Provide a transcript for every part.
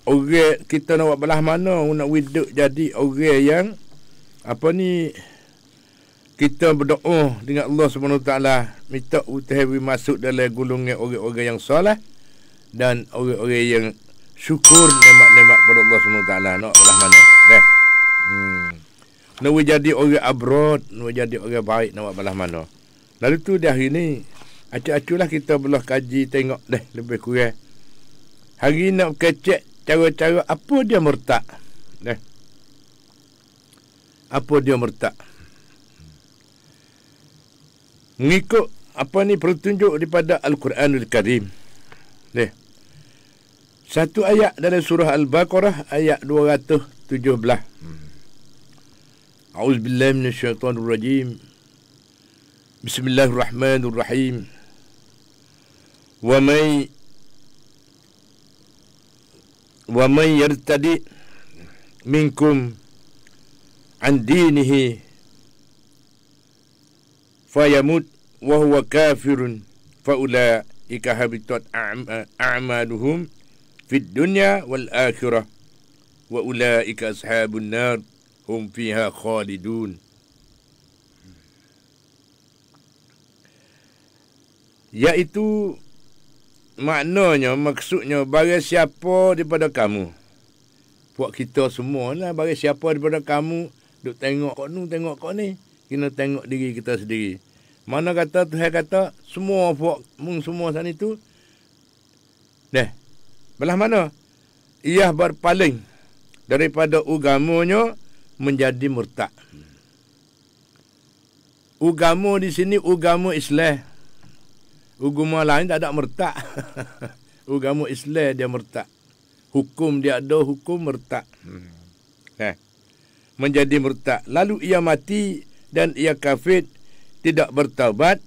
orang kita nak buat belah mana nak hidup jadi orang yang kita berdoa dengan Allah SWT, minta utahawi masuk dalam golongan orang-orang yang soleh dan orang-orang yang syukur nikmat-nikmat pada Allah SWT. Nak belah mana nak jadi orang abroad, nak jadi orang baik, nak buat belah mana. Lalu tu dah hari ni acuk-acuklah kita belah kaji tengok lebih kurang. Hari nak kecek cara-cara apa dia murtad. Apa dia murtad? Mengikut petunjuk daripada Al-Quranul Karim. Satu ayat dalam surah Al-Baqarah ayat 217. A'udzubillahi minasyaitonirrajim. Bismillahirrahmanirrahim. Wa may yartadi minkum an dinihi fayamut wa huwa kafirun fa ulaika habitat a'maluhum fid dunya wal akhirah wa ulaika ashabun nar hum fiha khalidun. Iaitu maknanya, maksudnya, bagi siapa daripada kamu, buat kita semua lah, bagi siapa daripada kamu duk tengok kau ni, tengok kau ni, kena tengok diri kita sendiri. Mana kata Tuhan kata semua buat semua sana itu belah mana ia berpaling daripada agamanya menjadi murtad. Agama di sini agama Islam. Agama lain tak ada murtad. Agama Islam dia murtad. Hukum dia ada hukum murtad. Menjadi murtad. Lalu ia mati dan ia kafir, tidak bertaubat,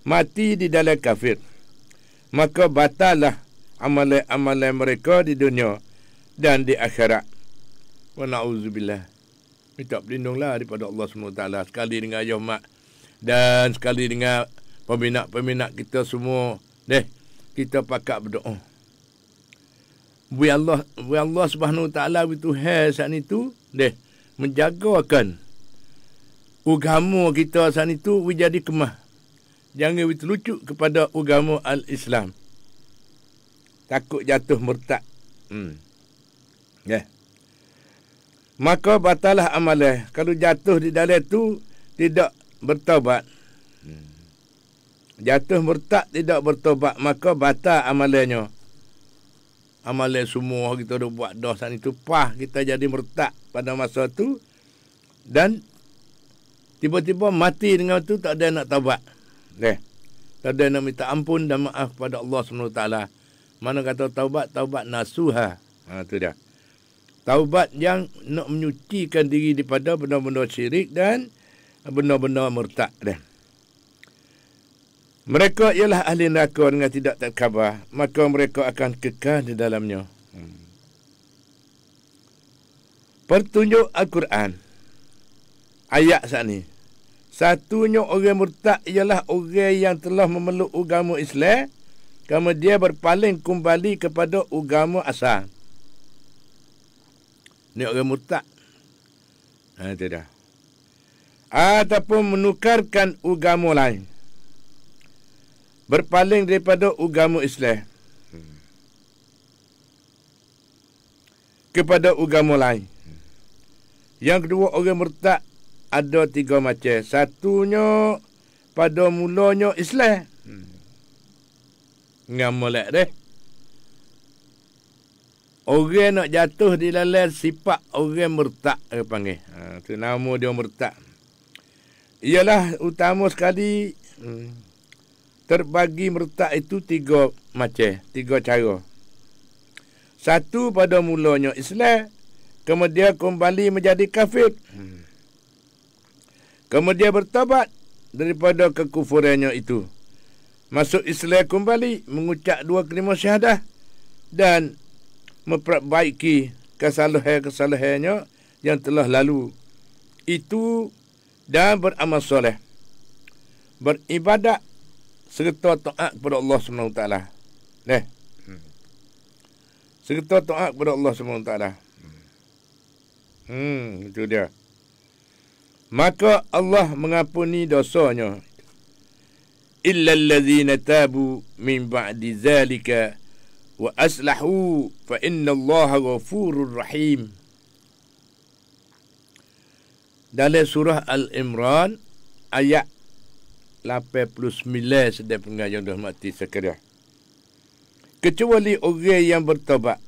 mati di dalam kafir. Maka batallah amalan-amalan mereka di dunia dan di akhirat. Wa na'udzubillah. Minta perlindunglah daripada Allah SWT. Sekali dengan ayah mak dan sekali dengan peminat-peminat kita semua. Kita pakat berdoa. Allah SWT Tuhan saat itu menjagakan agama kita saat itu menjadi kemah. Jangan terlucut kepada agama al-Islam. Takut jatuh murtad. Maka batalah amalan. Kalau jatuh di dalam itu tidak bertaubat, jatuh murtad tidak bertaubat, maka batal amalannya. Amalan semua kita dah buat dosa itu kita jadi murtad pada masa itu, dan tiba-tiba mati dengan itu tak ada nak taubat. Tak ada nak minta ampun dan maaf pada Allah SWT. Mana kata taubat nasuha. Itu dia. Taubat yang nak menyucikan diri daripada benda-benda syirik dan benda-benda murtad. Mereka ialah ahli neraka dengan tidak terkhabar, maka mereka akan kekal di dalamnya. Pertunjuk Al-Quran ayat saat ni, satunya orang murtad ialah orang yang telah memeluk agama Islam, kemudian berpaling kembali kepada agama asal. Ni orang murtad. Itu dah. Ataupun menukarkan agama lain, berpaling daripada agama Islam kepada agama lain. Yang kedua, orang murtad ada tiga macam. Satunya pada mulanya Islam. Ngamalak orang nak jatuh di dalam sifat orang murtad, dia panggil. Itu nama dia murtad. Ialah utama sekali, terbagi murtad itu tiga macam, tiga cara. Satu pada mulanya Islam, kemudian kembali menjadi kafir, kemudian bertobat daripada kekufurannya itu, masuk Islam kembali, mengucap dua kalimah syahadah dan memperbaiki kesalahan-kesalahannya yang telah lalu itu, dan beramal soleh, beribadat serta taat kepada Allah SWT. serta taat kepada Allah SWT. Itu dia. Maka Allah mengampuni dosanya. Illa allazina tabu min ba'di zalika wa aslahu fa inna Allaha ghafurur rahim. Dalam surah Al-Imran ayat 89 sedang pengajian dah mati sekalian. Kecuali orang yang bertaubat.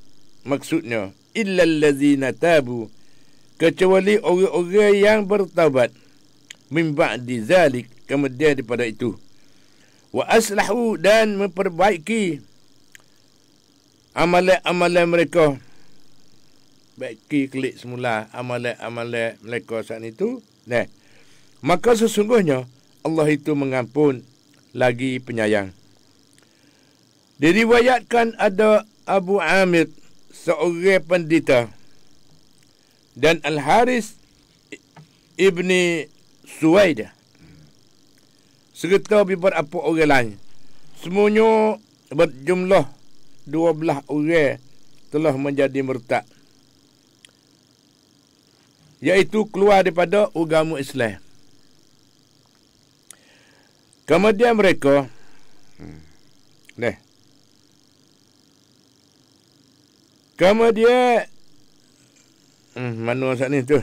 Maksudnya illal ladzina tabu, kecuali orang-orang yang bertaubat min ba'di zalik, kemudian daripada itu, wa aslahu, dan memperbaiki amalan-amalan mereka. Baiki klik semula amalan-amalan mereka saat itu. Nah, maka sesungguhnya Allah itu mengampun lagi penyayang. Diriwayatkan ada Abu Amir, seorang pendeta, dan Al-Haris ibni Suwaid, serta beberapa orang lain. Semuanya berjumlah 12 orang telah menjadi murtad, iaitu keluar daripada agama Islam. Kemudian mereka kemudian mana saat ni tu?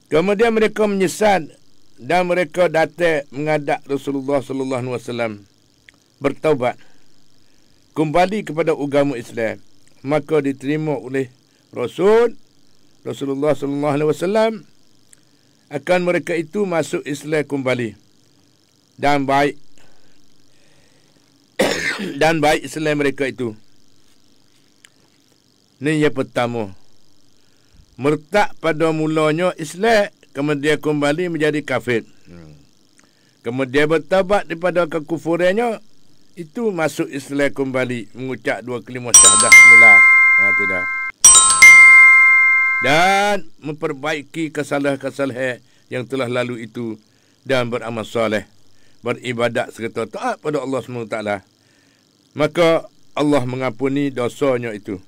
Kemudian mereka menyesal dan mereka datang menghadap Rasulullah sallallahu alaihi wasallam bertaubat kembali kepada agama Islam. Maka diterima oleh Rasulullah sallallahu alaihi wasallam akan mereka itu masuk Islam kembali dan baik dan baik Islam mereka itu. Ini yang pertama. Murtad pada mulanya Islam, kemudian kembali menjadi kafir. Kemudian bertaubat daripada kekufurannya, itu masuk Islam kembali, mengucap 2 kalimah syahadah semula. Tidak. Dan memperbaiki kesalahan-kesalahan yang telah lalu itu, dan beramal soleh, beribadat serta taat pada Allah SWT. Maka Allah mengampuni dosanya itu.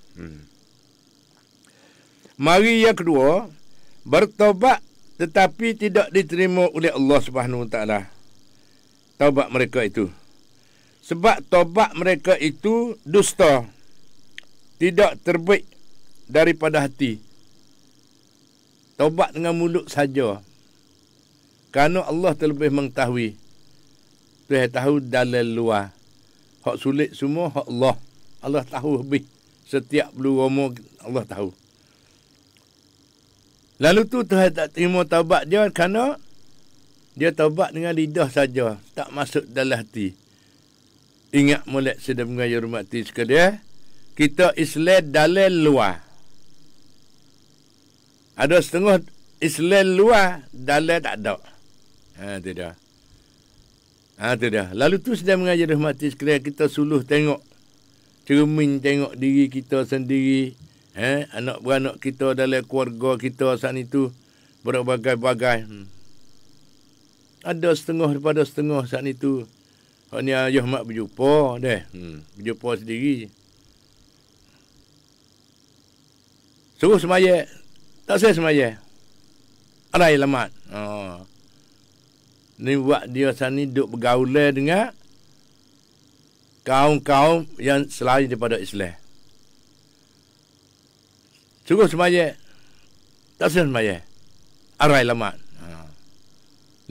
Mari yang kedua, bertaubat tetapi tidak diterima oleh Allah Subhanahu Wa Taala. Taubat mereka itu. Sebab taubat mereka itu dusta. Tidak terbit daripada hati. Taubat dengan mulut saja. Kerana Allah terlebih mengetahui. Tuhan tahu dalam luar. Hak sulit semua hak Allah. Allah tahu lebih. Setiap bulu roma Allah tahu. Lalu tu Tuhan tak terima taubat dia kerana dia taubat dengan lidah saja, tak masuk dalam hati. Ingat molek sedang mengayur mati sekalian, kita Islam dalam luar. Ada setengah Islam luar, dalam tak ada. Itu dah. Itu dah. Lalu tu sedang mengajar mati sekalian, kita suluh tengok, cermin tengok diri kita sendiri. Anak beranak kita dalam keluarga kita saat itu berbagai-bagai. Ada setengah daripada setengah saat itu. Hak ni ayah mak berjumpa deh. Berjumpa sendiri. Suruh semaya. Tak saya semaya. Alai lamat. Ni buat dia saat ni duduk bergaulan dengan kaum-kaum yang selain daripada Islam. Suruh semaya. Tak saya semaya. Arai lamat.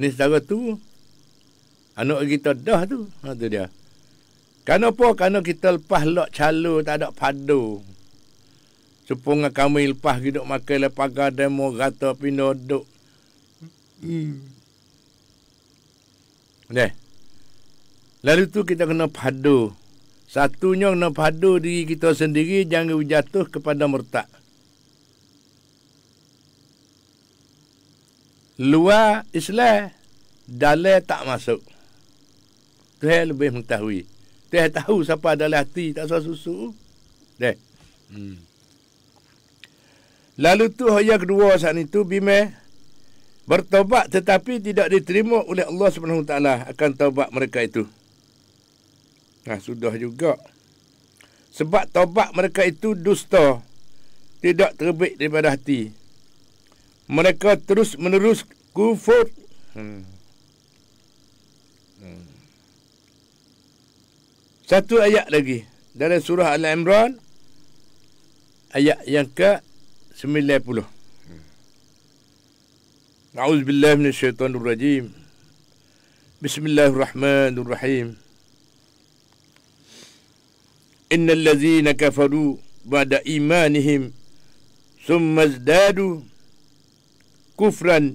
Ni saudara tu. Anak kita dah tu. Itu dia. Kenapa? Kerana kita lepas lok calo tak ada padu. Supaya kami lepas hidup makan lepas demo rata pindah duk. Lalu tu kita kena padu. Satunya kena padu diri kita sendiri, jangan jatuh kepada murtad. Luar Islam, dalam tak masuk. Tuhan lebih mengetahui. Tuhan tahu siapa dalam hati, tak usah susu. Lalu tu yang kedua saat itu, bima bertaubat tetapi tidak diterima oleh Allah SWT akan taubat mereka itu. Sudah juga. Sebab taubat mereka itu dusta, tidak terbit daripada hati. Mereka terus menerus kufur. Satu ayat lagi dari surah Al-Imran, ayat yang ke-90. A'udzubillahi minasyaitonirrajim. Bismillahirrahmanirrahim. Innal ladzina kafaru ba'da imanihim summa izdadu kufran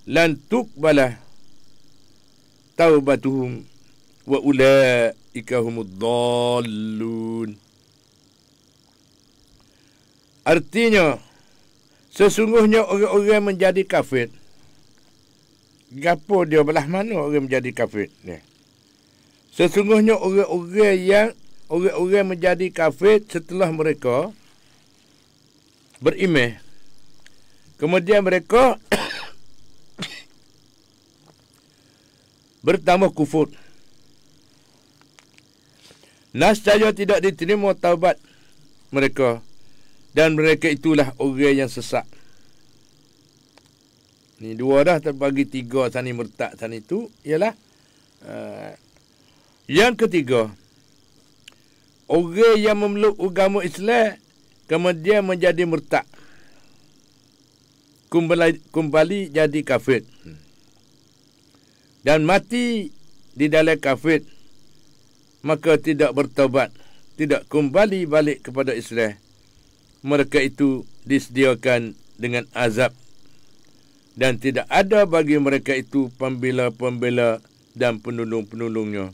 lan tuqbala taubatuhum wa ulaika humud dhallun. Artinya, sesungguhnya orang-orang menjadi kafir. Gapo dia belah mana orang menjadi kafir ni? Sesungguhnya orang-orang menjadi kafir setelah mereka beriman. Kemudian mereka bertambah kufur. Nescaya tidak diterima taubat mereka, dan mereka itulah orang yang sesat. Ni dua dah terbagi tiga, sani murtad, sani itu ialah yang ketiga, orang yang memeluk agama Islam kemudian menjadi murtad, kembali jadi kafir dan mati di dalam kafir, maka tidak bertaubat, tidak kembali balik kepada Islam. Mereka itu disediakan dengan azab, dan tidak ada bagi mereka itu pembela-pembela dan penolong-penolongnya.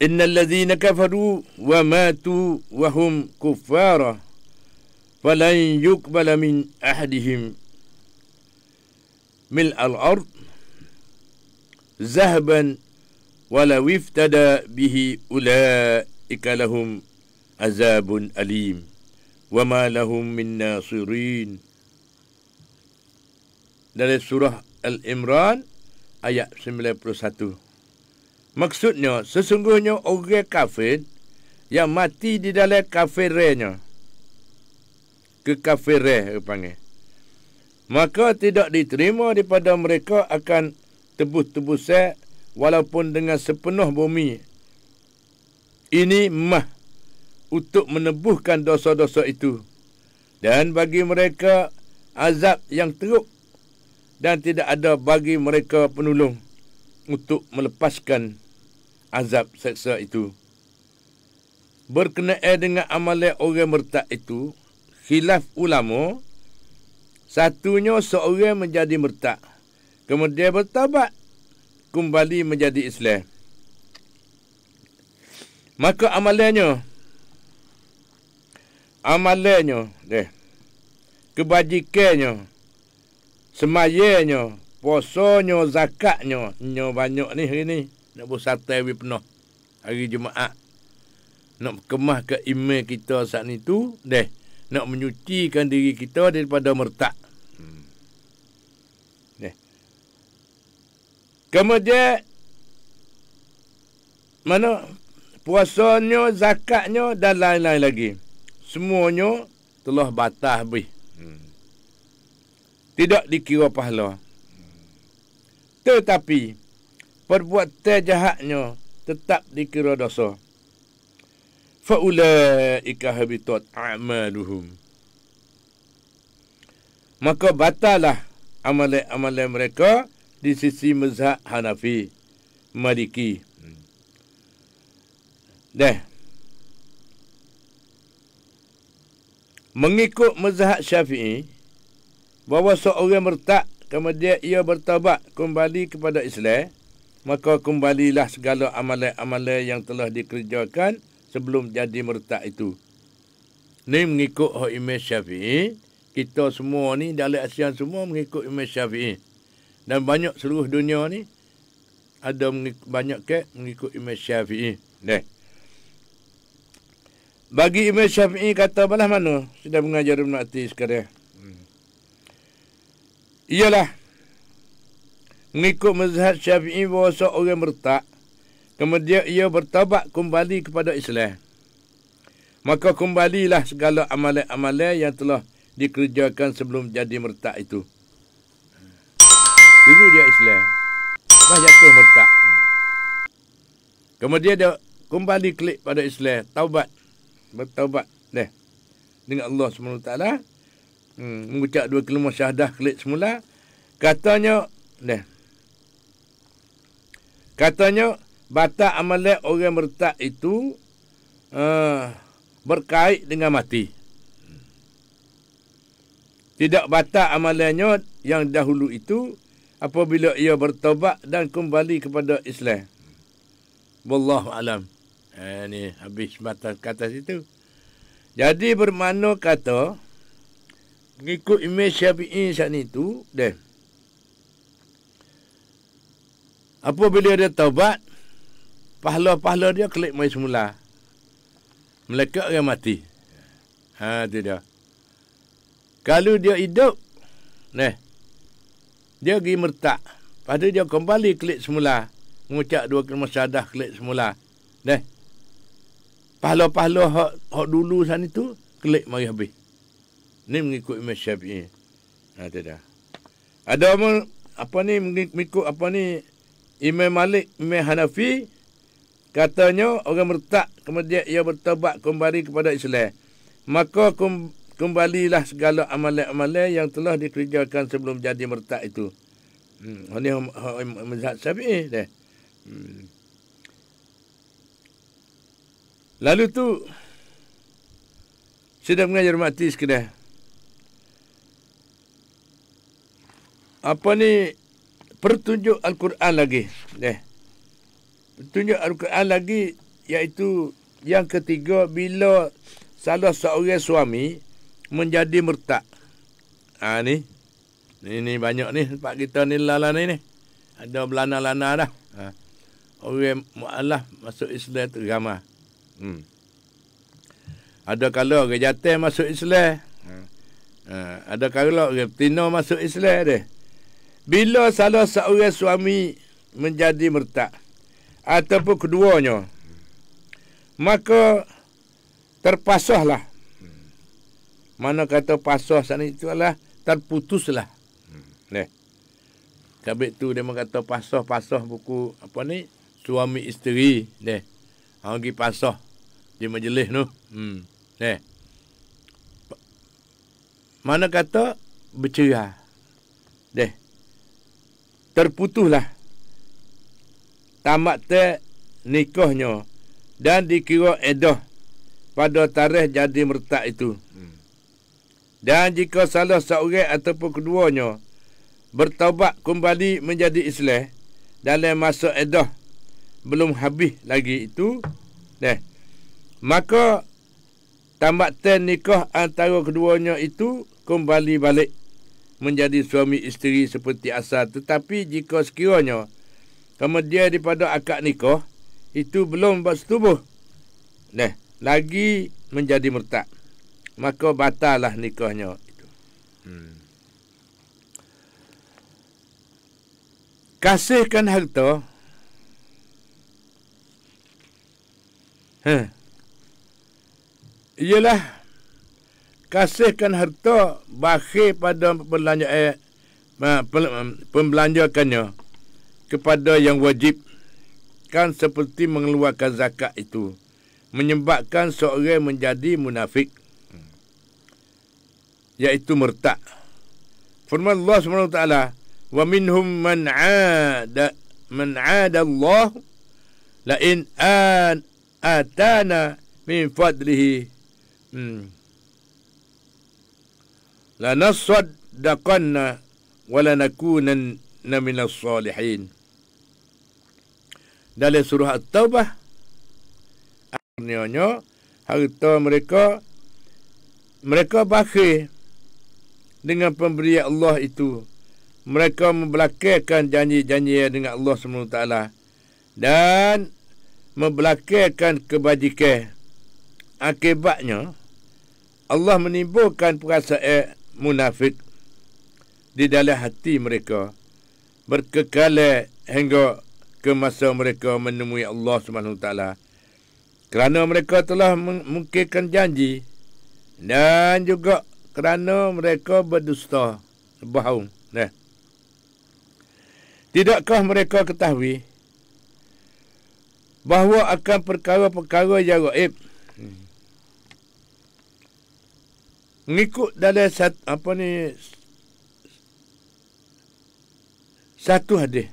Innal ladzina kafaru wa matu wa hum kuffara falan yuqbala min ahadihim mil'al ard zahaban walau iftada bihi ulaika lahum azabun alim wa ma lahum min nasirin. Dari surah Al-Imran ayat 91. Maksudnya, sesungguhnya orang kafir yang mati di dalam kafirnya, kekafiran panggil, maka tidak diterima daripada mereka akan tebus-tebusan walaupun dengan sepenuh bumi. Ini mah untuk menebuhkan dosa-dosa itu, dan bagi mereka azab yang teruk, dan tidak ada bagi mereka penolong untuk melepaskan azab seksa itu. Berkenaan dengan amalan orang murtad itu, khilaf ulama. Satunya, seorang menjadi murtad, kemudian bertaubat, kembali menjadi Islam. Maka amalannya, kebajikannya, semayanya, puasanya, zakatnya, banyak ni hari ni. Nak bersatai habis penuh hari Jumaat. Nak kemah ke iman kita saat ni tu, nak menyucikan diri kita daripada murtad. Kemudian mana puasanya, zakatnya dan lain-lain lagi, semuanya telah batal habis. Tidak dikira pahala. Tetapi perbuatan jahatnya tetap dikira dosa. Faulaika habitat a'maluhum. Maka batalah amalan-amalan mereka di sisi mazhab Hanafi, Maliki. Mengikut mazhab Syafi'i, bahawa seorang murtad kemudian ia bertaubat kembali kepada Islam, maka kembalilah segala amalan-amalan yang telah dikerjakan sebelum jadi murtad itu. Ni mengikut Imam Syafi'i. Kita semua ni dalam ASEAN semua mengikut Imam Syafi'i. Dan banyak seluruh dunia ni ada banyak mengikut Imam Syafi'i. Bagi Imam Syafi'i kata belah mana sudah mengajar Ibn Ati sekarang. Ialah mengikut mazhab Syafi'i bahawa seorang murtad kemudian ia bertaubat kembali kepada Islam, maka kembalilah segala amalan-amalan yang telah dikerjakan sebelum jadi murtad itu. Dulu dia Islam, lepas jatuh murtad. Kemudian dia kembali klik pada Islam, bertaubat dengan Allah SWT. Mengucap 2 kalimah syahadah klik semula. Katanya batal amalan orang murtad itu berkait dengan mati. Tidak batal amalannya yang dahulu itu apabila ia bertaubat dan kembali kepada Islam. Wallahu alam. Ni habis batas kata situ. Jadi bermakna kata mengikut Imam Syafi'i saat itu apabila dia taubat, pahala-pahala dia klik mai semula. Malaikat orang mati. Tu dia. Kalau dia hidup, dia pergi murtad. Pada dia kembali klik semula. Mengucap 2 kalimah syahadah klik semula. Pahala-pahala hak dulu sana itu klik mari habis. Ni mengikut Imam Syafi'i. Tu dah. Ada mengikut Imam Malik, Imam Hanafi, katanya orang murtad kemudian ia bertaubat kembali kepada Islam, maka kembalilah segala amalan-amalan yang telah dikerjakan sebelum jadi murtad itu. Ini mazhab Syafi'i dah. Lalu tu sedang mengajar mati sekedar. Pertunjuk Al-Quran lagi. Pertunjuk Al-Quran lagi iaitu yang ketiga, bila salah seorang suami menjadi murtad. Ni banyak ni tempat kita ni lala ni. Ada belana-lana dah. Orang mu'alaf masuk Islam tu ramai. Ada kalau orang jatim masuk Islam. Ada kalau orang betina masuk Islam dia. Bila salah seorang suami menjadi murtad ataupun keduanya, maka terpasahlah. Mana kata pasah sana itu adalah terputuslah. Kabit tu dia kata pasah buku suami isteri pergi pasah di majlis tu. Mana kata bercerai. Terputuslah. Tamat nikahnya dan dikira edah pada tarikh jadi murtad itu. Dan jika salah seorang ataupun keduanya bertaubat kembali menjadi Islam dalam masa edah belum habis lagi itu, maka tamat nikah antara keduanya itu kembali balik menjadi suami isteri seperti asal. Tetapi jika sekiranya kemudian daripada akad nikah itu belum bersetubuh lagi menjadi murtad, maka batallah nikahnya itu. Kasihkan harta ialah kasihkan harta bakhil pada pembelanjakannya kepada yang wajib, kan seperti mengeluarkan zakat itu menyebabkan seorang menjadi munafik, iaitu murtad. Firman Allah SWT, wa minhum man 'ada Allah la in atana min fadlihi la nasaddaqanna wa lanakunanna minas salihin. Dalam surah At-Taubah, artinya harta mereka bakhil dengan pemberian Allah itu. Mereka membelakangkan janji-janji dengan Allah SWT dan membelakangkan kebajikan. Akibatnya Allah menimbulkan perasaan munafik di dalam hati mereka, berkekalan hingga ke masa mereka menemui Allah SWT. Kerana mereka telah mengingkarkan janji dan juga kerana mereka berdusta, berbohong. Tidakkah mereka ketahui bahawa akan perkara-perkara yang gaib mengikut dalam satu hadis.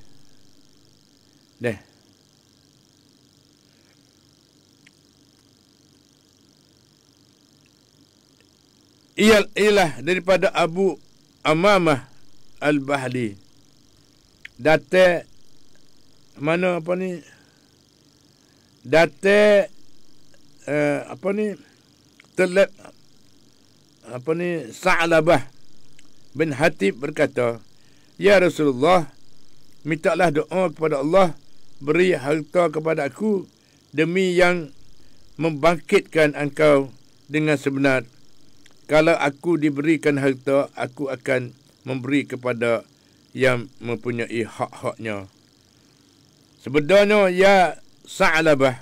Ialah daripada Abu Amamah Al-Bahli. Data mana data Sa'labah bin Hatib berkata, "Ya Rasulullah, mintalah doa kepada Allah, beri harta kepada aku demi yang membangkitkan engkau dengan sebenar. Kalau aku diberikan harta, aku akan memberi kepada yang mempunyai hak-haknya." Sebenarnya, ya Sa'labah,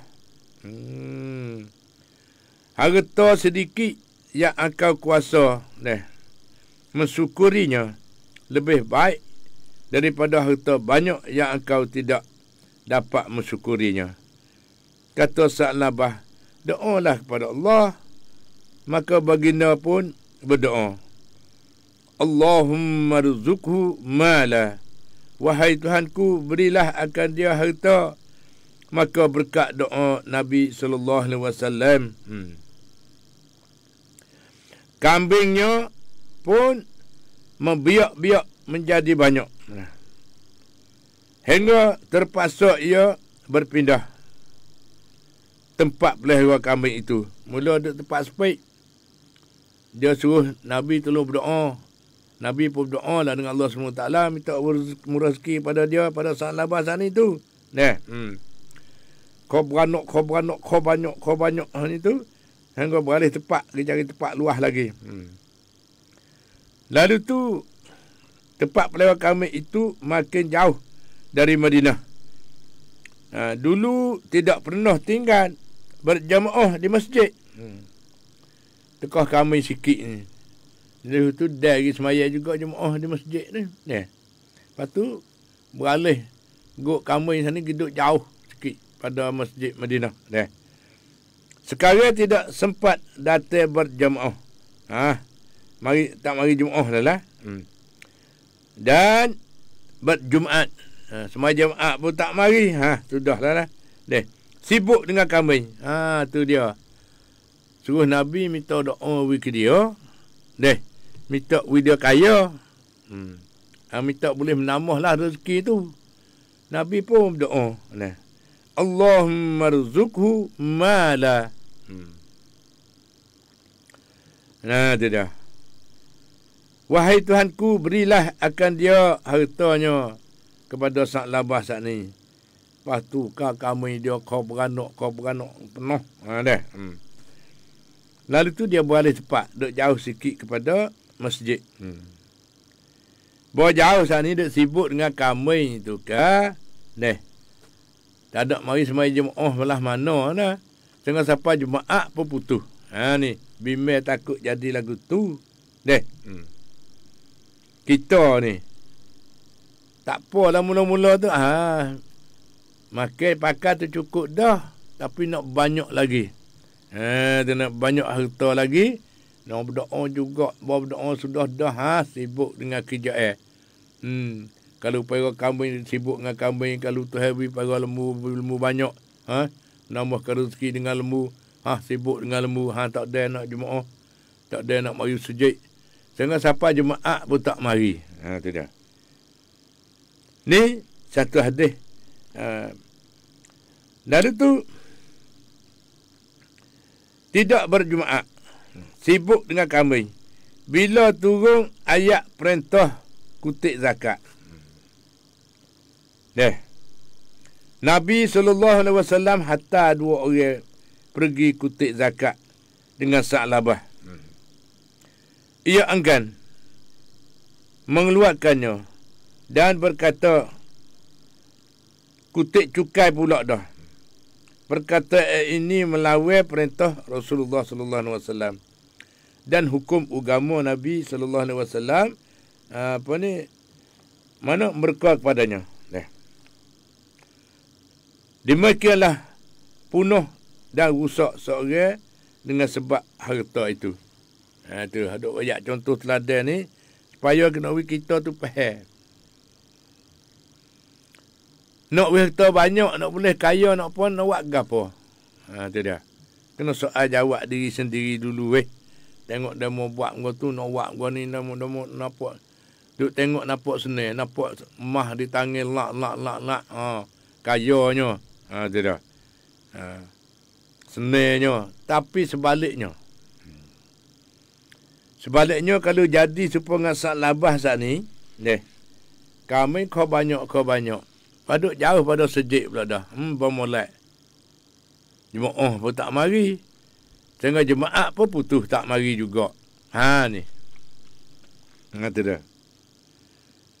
harta sedikit yang engkau kuasa mensyukurinya lebih baik daripada harta banyak yang engkau tidak dapat mensyukurinya. Kata Sa'labah, doalah kepada Allah. Maka baginda pun berdoa, Allahumma rizukhu mala. Wahai Tuhanku, berilah akan dia harta. Maka berkat doa Nabi SAW, kambingnya pun membiak-biak menjadi banyak. Hingga terpaksa ia berpindah tempat pelihara kambing itu. Mula duduk tempat sepaik. Dia suruh Nabi tolong berdoa. Nabi pun berdoa lah dengan Allah SWT, minta rezeki pada dia pada saat labasan itu. Kau beranak banyak itu. Hingga beralih tempat, dia cari tempat luas lagi. Lalu tu tempat pelihara kambing itu makin jauh dari Madinah. Dulu tidak pernah tinggal berjamaah di masjid. Tekah kambing sikit ni. Lalu tu dah pergi semaya juga jemaah di masjid ni. Lepas tu beralih guk kambing sana duduk jauh sikit pada masjid Madinah. Sekarang tidak sempat datang berjamaah. Tak mari jemaah lah. Dan berjumaat. Semua jemaat pun tak mari. Sudahlah lah. Sibuk dengan kambing. Tu dia. Suruh Nabi minta doa ke dia. Minta dia kaya. Minta boleh menambahlah rezeki tu. Nabi pun berdoa. Allahumma rizukhu mala. Tu dah. Wahai Tuhanku, berilah akan dia hartanya kepada Sa'labah saat ni. Lepas tu kami dia kau beranak penuh. Lalu tu dia beralih tempat, duduk jauh sikit kepada masjid. Bawa jauh saat ni duduk sibuk dengan kambing tu ke. Tak ada mari semai jemaah belah mana dah. Tengah sampai Jumaat pun putus. Ni bimbel takut jadi lagu tu. Kita ni tak apalah mula-mula tu. Makan pakai tu cukup dah. Tapi nak banyak lagi. Dia nak banyak harta lagi. Nak berdoa juga. Bawa berdoa sudah dah. Sibuk dengan kerja. Kalau para kambing sibuk dengan kambing. Kalau tu heavy para lembu banyak. Nambahkan rezeki dengan lembu. Sibuk dengan lembu. Tak ada nak jemaah. Tak ada nak mari sujud. Sehingga sampai Jumaat pun tak mari. Tu dia. Ni satu hadis. Lalu tu tidak berjumaat, sibuk dengan kambing. Bila turun ayat perintah kutip zakat. Nabi SAW hantar 2 orang pergi kutip zakat dengan Sa'labah. Ia enggan mengeluarkannya dan berkata, kutip cukai pula dah. Perkataan ini melawan perintah Rasulullah sallallahu alaihi wasallam dan hukum agama Nabi sallallahu alaihi wasallam mana mereka kepadanya. Demikianlah punah dan rusak seorang dengan sebab harta itu. Tu ada banyak contoh teladan ni supaya kena kita tu faham. Nak harta banyak, nak boleh kaya, nak apa, nak buat gapo. Tu dia. Kena soal jawab diri sendiri dulu Tengok dia mau buat kau tu, nak buat kau ni, nak nampak. Duk tengok nampak senang, nampak mah di tangan lak. Kayanya. Tu dia. Senangnya, tapi sebaliknya. Sebaliknya kalau jadi supaya sak labah sat ni, kami kau banyak. Paduk jauh pada sejik pula dah. Bermulai. Jemaah pun tak mari. Sehingga jemaah pun putus tak mari juga. Ni. Ngata dah.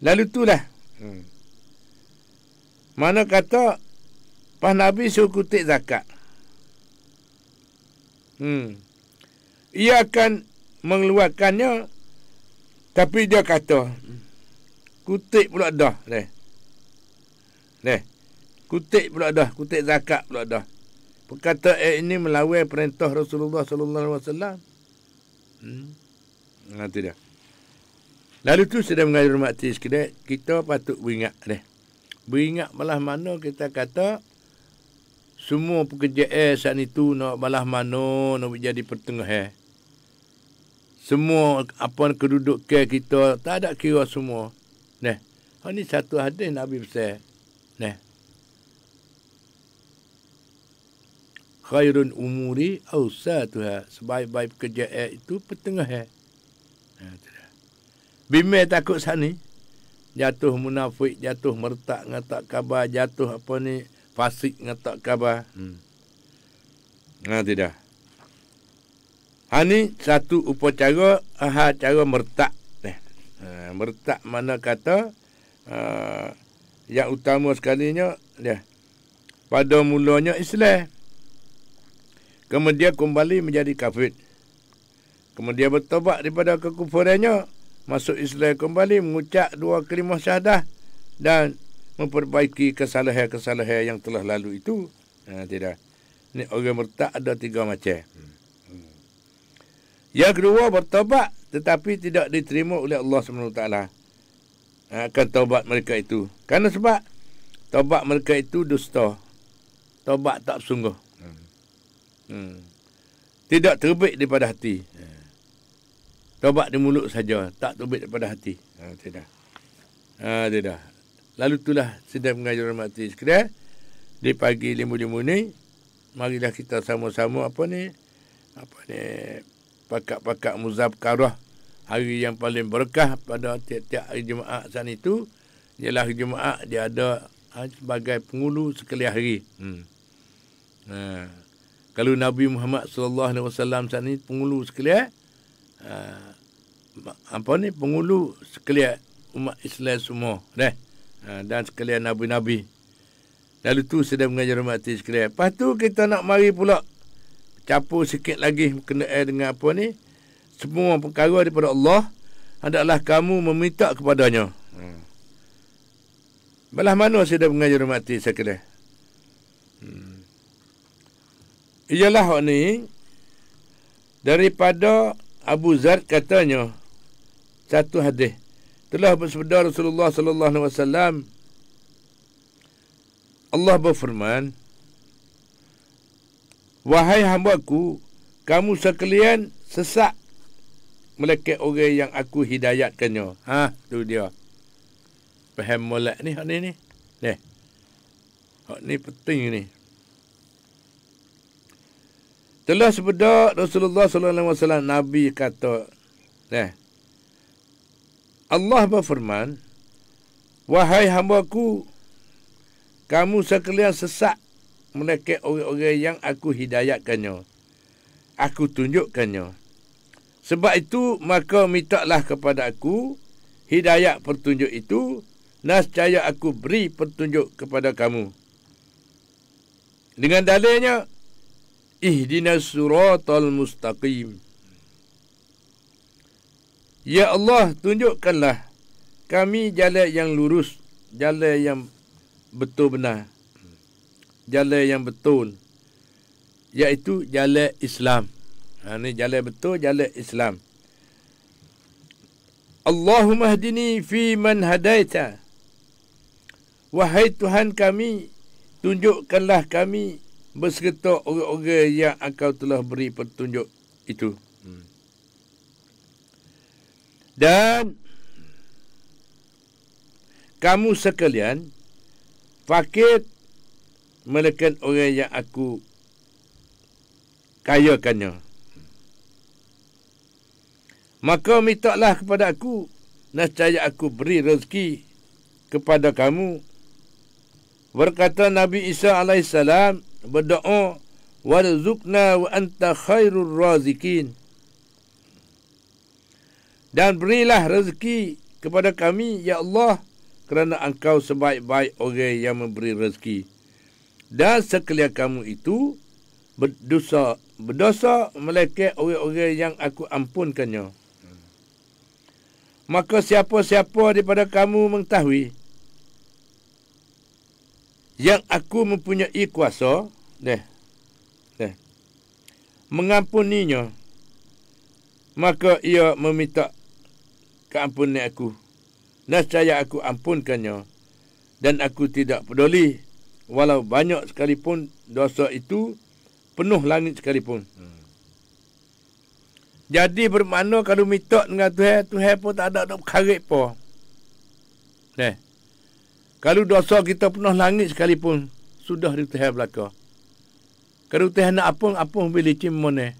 Lalu itulah. Mana kata pas Nabi suruh kutip zakat. Ia akan mengeluarkannya, tapi dia kata kutip pula dah. Kutip pula dah, kutip zakat pula dah. Perkataan ini melawan perintah Rasulullah sallallahu alaihi wasallam. Nanti dia. Lalu tu sudah mengajar mati sekalian, kita patut beringat Beringat balah mana kita kata semua pekerjaan saat itu nak balah mana nak jadi pertengahan. Semua apa kedudukan kita tak ada kira semua. Ini satu hadis Nabi besar. Khairun umuri awsatuha. Sebaik-baik pekerjaan itu pertengahan. Bimai takut sana. Jatuh munafik, jatuh mertak ngatak khabar, jatuh fasik ngatak khabar. Tidak. Ini satu upacara, cara mertak. Mertak mana kata yang utama sekalinya pada mulanya Islam. Kemudian kembali menjadi kafir. Kemudian bertobat daripada kekufurannya, masuk Islam kembali, mengucap 2 kalimah syahadah dan memperbaiki kesalahan-kesalahan yang telah lalu itu. Tidak. Ini orang murtad ada 3 macam. Yang kedua bertobat tetapi tidak diterima oleh Allah SWT. Akan taubat mereka itu. Kerana sebab taubat mereka itu dusta. Taubat tak sungguh. Tidak terbit daripada hati. Taubat di mulut saja, tak terbit daripada hati. Tidak. Tidak. Lalu itulah sedang mengajar mati sekalian. Di pagi limu-limu ni, marilah kita sama-sama pakak-pakak muzabkarah, hari yang paling berkah pada tiap-tiap hari Jumaat saat itu. Ialah hari Jumaat dia ada sebagai penghulu sekalian hari. Kalau Nabi Muhammad sallallahu alaihi wasallam saat ni penghulu sekalian penghulu sekalian umat Islam semua dan sekalian nabi-nabi. Lalu tu sedang mengajar mati sekalian. Lepas tu kita nak mari pula capur sikit lagi berkenaan dengan semua perkara daripada Allah adalah kamu meminta kepadanya. Belah mana sedang mengajar mati sekalian? Ialah ni daripada Abu Zar katanya satu hadis telah bersabda Rasulullah sallallahu alaihi wasallam, Allah berfirman, wahai hamba-Ku, kamu sekalian sesat melekat orang yang aku hidayatkannya. Tu dia. Faham molek ni hak ni. Hak ni penting ni. Telah sebeda Rasulullah sallallahu alaihi wasallam, Nabi kata, Allah berfirman, wahai hamba-Ku, kamu sekalian sesat melekat orang-orang yang aku hidayatkannya. Aku tunjukkannya. Sebab itu, maka mintalah kepada aku hidayat petunjuk itu, nescaya aku beri petunjuk kepada kamu. Dengan dalilnya, ihdinas siratal mustaqim. Ya Allah, tunjukkanlah kami jalan yang lurus, jalan yang betul benar, jalan yang betul, iaitu jalan Islam. Ini jalan betul, jalan Islam. Allahumma hdini fi man hadaita. Wahai Tuhan kami, tunjukkanlah kami berserta orang-orang yang Engkau telah beri petunjuk itu. Dan kamu sekalian fakir melainkan orang yang aku kayakannya. Maka mintalah kepada aku, nescaya aku beri rezeki kepada kamu. Berkata Nabi Isa AS, berdoa, warzuqna wa anta khairur razikin. Dan berilah rezeki kepada kami, ya Allah, kerana Engkau sebaik-baik orang yang memberi rezeki. Dan sekalian kamu itu berdosa melainkan orang-orang yang aku ampunkannya. Maka siapa-siapa daripada kamu mengetahui yang aku mempunyai kuasa mengampuninya, maka ia meminta keampunan aku. Nescaya aku ampunkannya, dan aku tidak peduli walau banyak sekalipun dosa itu, penuh langit sekalipun. Jadi bermakna kalau minta dengan Tuhan, Tuhan pun tak ada perkara apa. Kalau dosa kita penuh langit sekalipun, sudah di Tuhan belaka. Kalau Tuhan nak apa boleh cimone.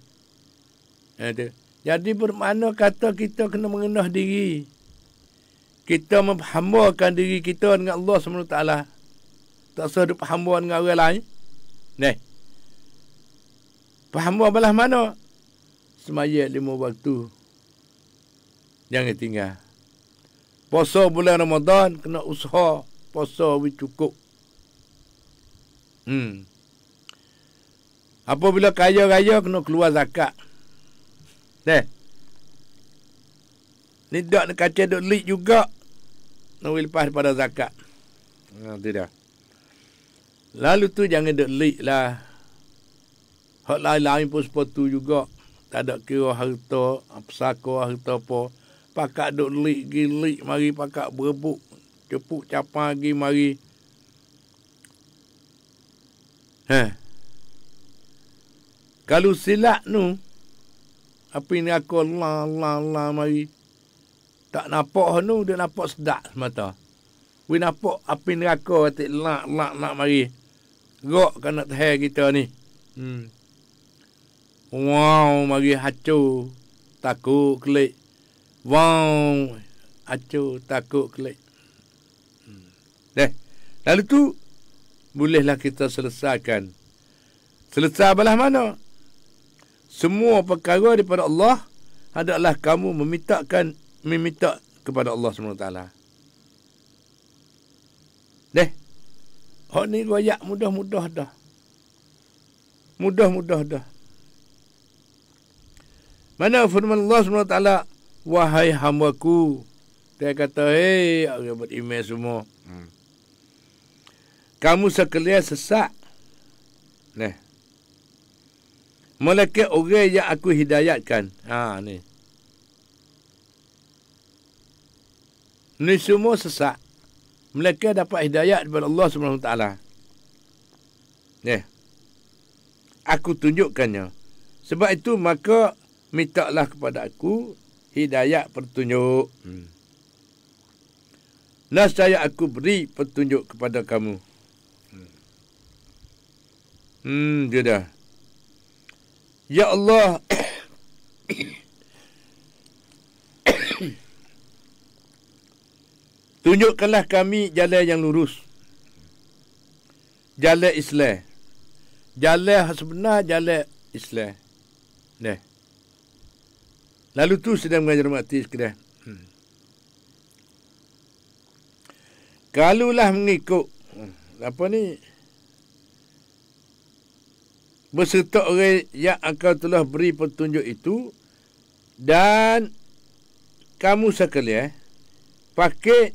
Jadi bermakna kata kita kena mengenah diri. Kita menghambakan diri kita dengan Allah SWT. Tak usah duk hamba dengan orang lain. Hamba belah mana? Semaya 5 waktu. Jangan tinggal. Puasa bulan Ramadan, kena usaha. Puasa cukup. Apabila kaya-kaya, kena keluar zakat. Ni tak nak kacau duk lik juga. Nak lepas daripada zakat. Tidak. Lalu tu jangan duk lik lah. Hak lain-lain pun seperti juga. Tak ada kira harta, pesaka, harta apa. Pakak duk lik, gilik, mari pakak berebut. Cepuk capang lagi, mari. Kalau silap nu, apa ni aku la mari. Tak nampak nu, dia nampak sedap semata. We nampak api neraka atik lak mari. Rok kan nak tahan kita ni. Wow, mari hancur. Takut kelik. Wow, hancur, takut kelik. Lalu tu, bolehlah kita selesaikan. Selesai belah mana? Semua perkara daripada Allah adalah kamu meminta kepada Allah SWT. Hak ni royak mudah-mudah dah. Mudah-mudah dah. Mana firman Allah SWT, wahai hambaku. Dia kata, hei, orang beriman semua. Kamu sekalian sesat. Malaikat orang yang aku hidayatkan. Ni. Ni semua sesat. Mereka dapat hidayat daripada Allah SWT. Aku tunjukkannya. Sebab itu maka mintalah kepada aku hidayat petunjuk. Nescaya aku beri petunjuk kepada kamu. Dia dah. Ya Allah. Tunjukkanlah kami jalan yang lurus. Jalan Islam. Jalan sebenar, jalan Islam. Lalu tu sedang mengajar mati sekalian. Kalulah mengikut apa ni? Berserta orang yang engkau telah beri petunjuk itu, dan kamu sekalian pakai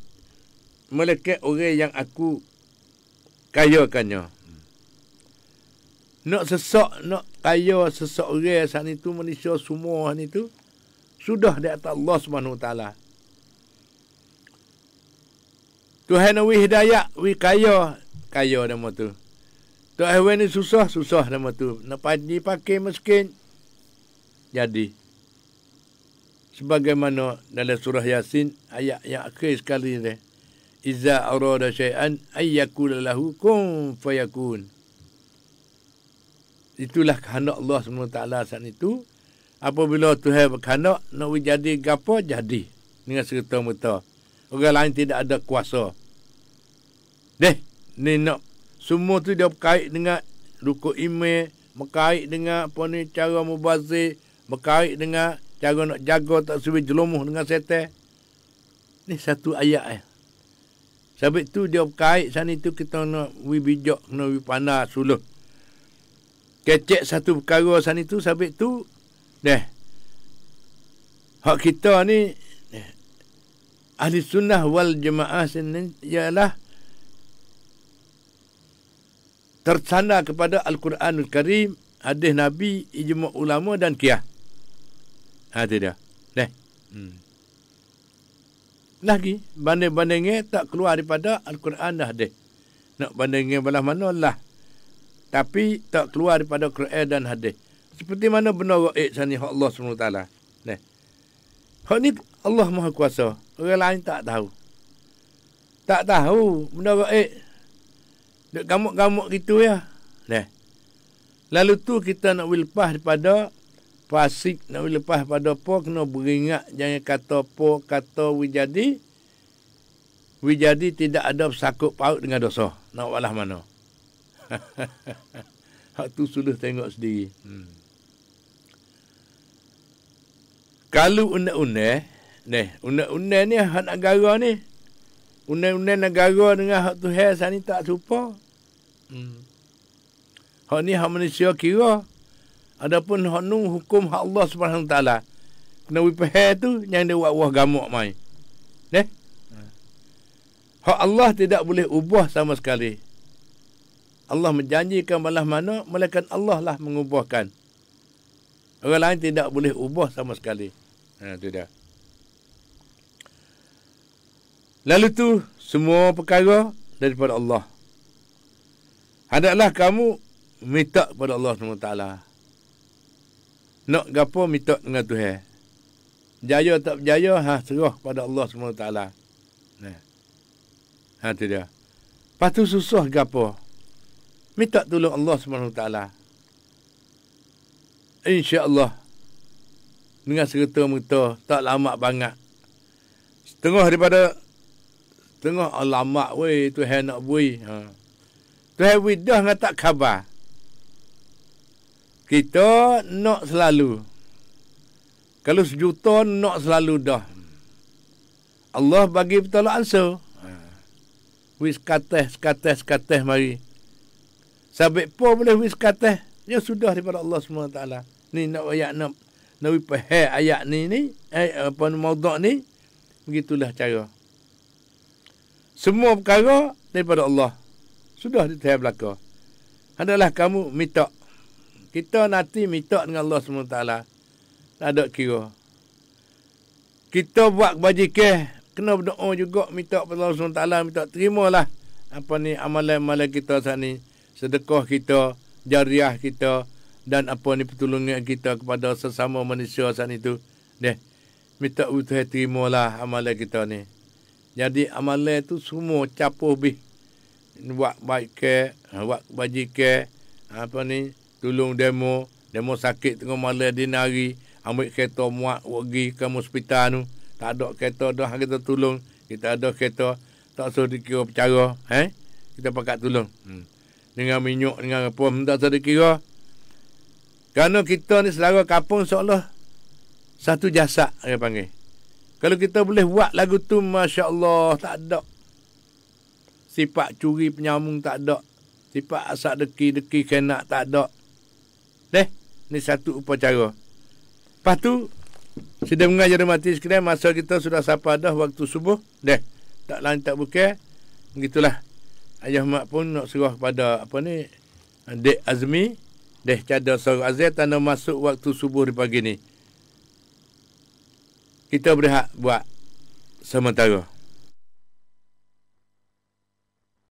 melekat orang yang aku kayakannya. Nak sesak, nak kaya sesak orang saat itu, manusia semua itu sudah di atas Allah Subhanahu Wa Taala. Tuhan wi hidayah, wi kaya nama tu. Tuhan wi ni susah nama tu. Nak pakai miskin, jadi. Sebagaimana dalam surah Yasin, ayat yang akhir sekali ni. Iza arada syai'an ayyakula lahu kun fayakun. Itulah kehendak Allah SWT saat itu. Apabila Tuhan berkehendak, nak jadi gapo, jadi. Dengan serta-merta. Orang lain tidak ada kuasa. Ni nak semua tu dia berkait dengan rukuk email, berkait dengan apa ni, cara mubazir, berkait dengan cara nak jaga tak suwi jelomuh dengan setan. Ni satu ayat Sebab tu dia berkait sana itu kita nak bijak, kena pandai suluh. Kecek satu perkara sana itu sebab tu hak kita ni ahli sunnah wal jemaah sini ialah tersandar kepada Al-Quranul Karim, hadis Nabi, ijma' ulama dan qiyas. Itu dia. Lagi banding-bandingnya tak keluar daripada Al-Quran dah hadis. Nak bandingnya belah mana lah. Tapi tak keluar daripada Quran dan hadis. Seperti mana benar gaib sani hak Allah SWT. Hak ni Allah Maha Kuasa. Orang lain tak tahu. Tak tahu benar gaib. Dek gamuk-gamuk gitu ya. Lalu tu kita nak lepas daripada fasik, nak lepas pada apa, kena beringat jangan kata apa, kata wijadi tidak ada bersakut paut dengan dosa. Nak walah mana? Hak tu sudah tengok sendiri. Kalau undang-undang ni hak negara ni, undang-undang negara dengan hak Tuhan ni tak serupa. Hak ni hak manusia kira. Adapun hak nu hukum hak Allah Subhanahu Taala. Kena wipah tu yang dia buat gamuk mai. Hak Allah tidak boleh ubah sama sekali. Allah menjanjikan balas mana, malaikat Allah lah mengubahkan. Orang lain tidak boleh ubah sama sekali. Itu dia. Lalu tu semua perkara daripada Allah. Hendaklah kamu minta kepada Allah SWT. Nak gapo minta dengan Tuhan. Jaya tak berjaya, serah pada Allah SWT. Itu dia. Lepas tu susah gapo. Minta tolong Allah SWT. InsyaAllah. Dengan serta-merta, tak lama banget. Setengah lama weh, Tuhan nak bui. Tuhan bui dah dengan tak khabar. Kita nak selalu. Kalau sejuta, nak selalu dah. Allah bagi pertolongan ansur. Wis kateh mari. Sabit po boleh wis kateh. Ya sudah daripada Allah SWT. Ni nak ayat nak wipah ayat ni apa maudhu' ni. Begitulah cara. Semua perkara daripada Allah. Sudah di tahap belaka. Adalah kamu minta. Kita nanti minta dengan Allah SWT. Tak ada kira. Kita buat kebajikan. Kena berdoa juga minta kepada Allah SWT. Minta terimalah. Apa ni amalan-amalan kita saat ni. Sedekah kita. Jariah kita. Dan apa ni pertolongan kita kepada sesama manusia saat itu. Minta Tuhan terimalah amalan kita ni. Jadi amalan tu semua capuh bih. Buat baik ke. Buat kebajikan. Apa ni. Tolong demo sakit tengah malam dinari, ambil kereta muat pergi ke hospital tu. Tak ada kereta dah kita tolong. Kita ada kereta tak usah dikira bercara, kita pakat tolong. Dengan minyak dengan apa tak usah dikira. Kerana kita ni selera kampung seolah satu jasad dia panggil. Kalau kita boleh buat lagu tu, masya-Allah, tak ada sifat curi penyambung, tak ada sifat asak deki kenak, tak ada. Deh, ni satu upacara. Lepas tu, sudah mengajar mati sekalian, masa kita sudah sampai dah waktu subuh. Deh, tak lain tak bukan. Begitulah. Ayah mak pun nak serah kepada Dek Azmi. Deh cada suruh azan tanda masuk waktu subuh di pagi ni. Kita berehat buat sementara.